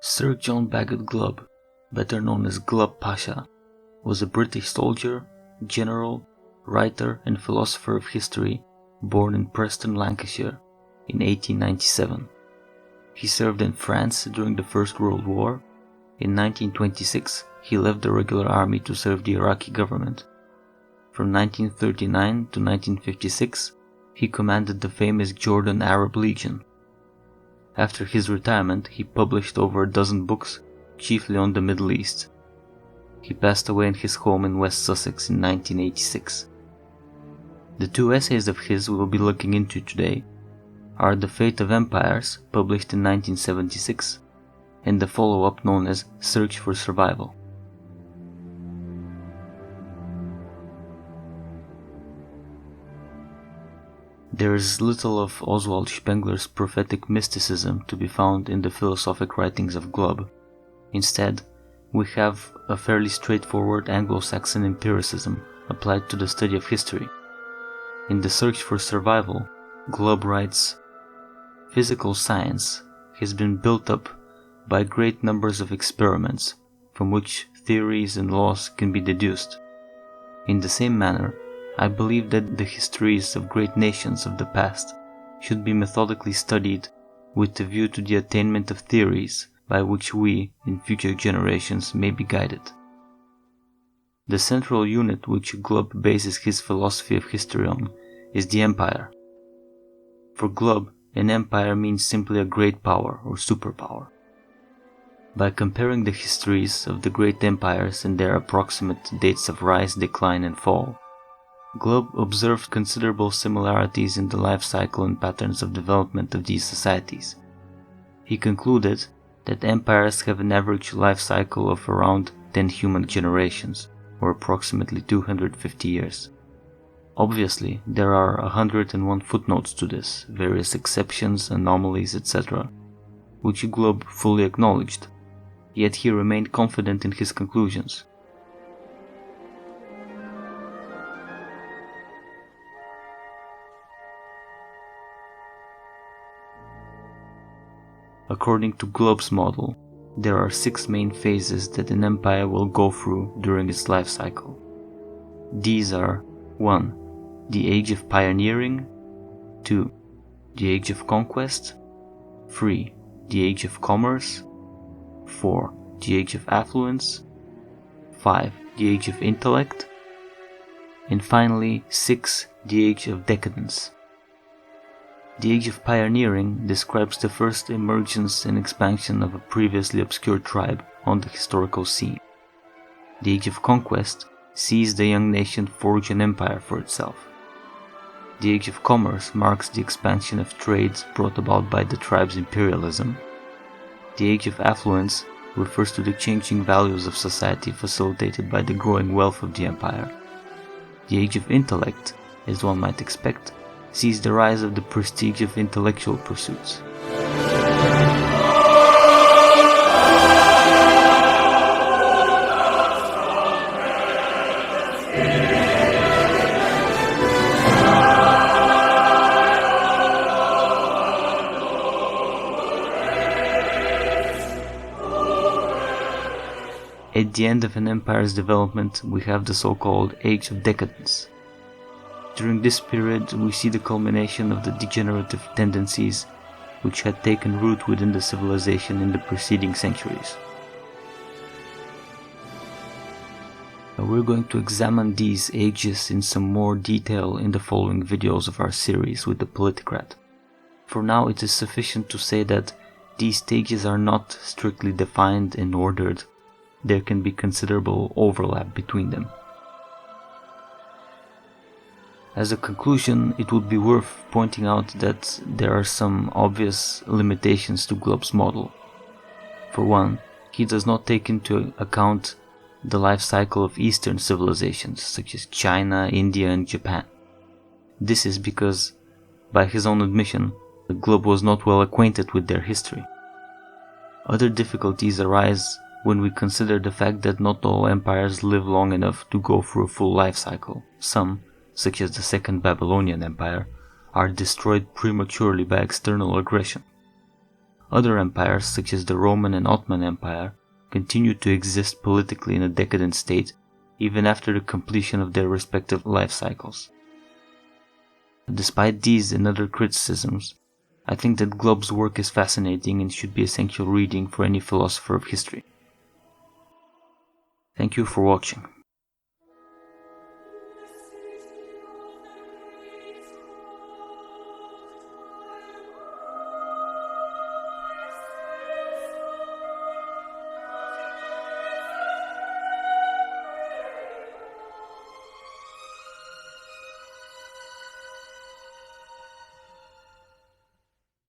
Sir John Bagot Glubb, better known as Glubb Pasha, was a British soldier, general, writer and philosopher of history born in Preston, Lancashire in 1897. He served in France during the First World War. In 1926, he left the regular army to serve the Iraqi government. From 1939 to 1956, he commanded the famous Jordan Arab Legion. After his retirement, he published over a dozen books, chiefly on the Middle East. He passed away in his home in West Sussex in 1986. The two essays of his we'll be looking into today are The Fate of Empires, published in 1976, and the follow-up known as Search for Survival. There is little of Oswald Spengler's prophetic mysticism to be found in the philosophic writings of Glubb. Instead, we have a fairly straightforward Anglo-Saxon empiricism applied to the study of history. In The Search for Survival, Glubb writes, "Physical science has been built up by great numbers of experiments, from which theories and laws can be deduced. In the same manner, I believe that the histories of great nations of the past should be methodically studied with a view to the attainment of theories by which we, in future generations, may be guided." The central unit which Glubb bases his philosophy of history on is the empire. For Glubb, an empire means simply a great power or superpower. By comparing the histories of the great empires and their approximate dates of rise, decline and fall, Glubb observed considerable similarities in the life cycle and patterns of development of these societies. He concluded that empires have an average life cycle of around 10 human generations, or approximately 250 years. Obviously, there are 101 footnotes to this, various exceptions, anomalies, etc., which Glubb fully acknowledged, yet he remained confident in his conclusions. According to Glubb's model, there are 6 main phases that an empire will go through during its life cycle. These are 1. The Age of Pioneering, 2. The Age of Conquest, 3. The Age of Commerce, 4. The Age of Affluence, 5. The Age of Intellect, and finally 6. The Age of Decadence. The Age of Pioneering describes the first emergence and expansion of a previously obscure tribe on the historical scene. The Age of Conquest sees the young nation forge an empire for itself. The Age of Commerce marks the expansion of trade brought about by the tribe's imperialism. The Age of Affluence refers to the changing values of society facilitated by the growing wealth of the empire. The Age of Intellect, as one might expect, sees the rise of the prestige of intellectual pursuits. At the end of an empire's development, we have the so-called Age of Decadence. During this period, we see the culmination of the degenerative tendencies which had taken root within the civilization in the preceding centuries. We're going to examine these ages in some more detail in the following videos of our series with the Politicrat. For now, it is sufficient to say that these stages are not strictly defined and ordered. There can be considerable overlap between them. As a conclusion, it would be worth pointing out that there are some obvious limitations to Glubb's model. For one, he does not take into account the life cycle of Eastern civilizations such as China, India and Japan. This is because, by his own admission, Glubb was not well acquainted with their history. Other difficulties arise when we consider the fact that not all empires live long enough to go through a full life cycle. Some, such as the Second Babylonian Empire, are destroyed prematurely by external aggression. Other empires, such as the Roman and Ottoman Empire, continued to exist politically in a decadent state even after the completion of their respective life cycles. Despite these and other criticisms, I think that Glubb's work is fascinating and should be essential reading for any philosopher of history. Thank you for watching.